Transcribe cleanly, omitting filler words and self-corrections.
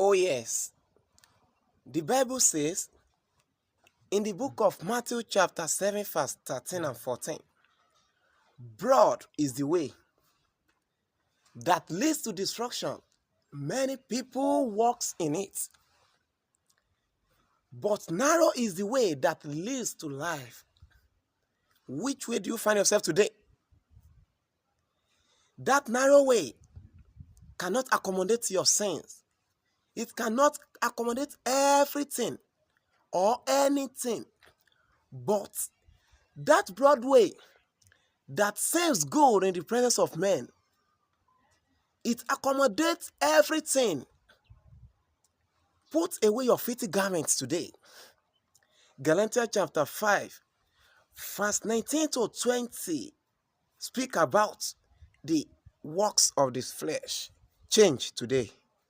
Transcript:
Oh, yes. The Bible says in the book of Matthew, chapter 7, verse 13 and 14, broad is the way that leads to destruction. Many people walks in it. But narrow is the way that leads to life. Which way do you find yourself today? That narrow way cannot accommodate your sins. It cannot accommodate everything or anything. But that broad way that saves good in the presence of men, it accommodates everything. Put away your filthy garments today. Galatians chapter 5, verse 19 to 20 speak about the works of this flesh. Change today.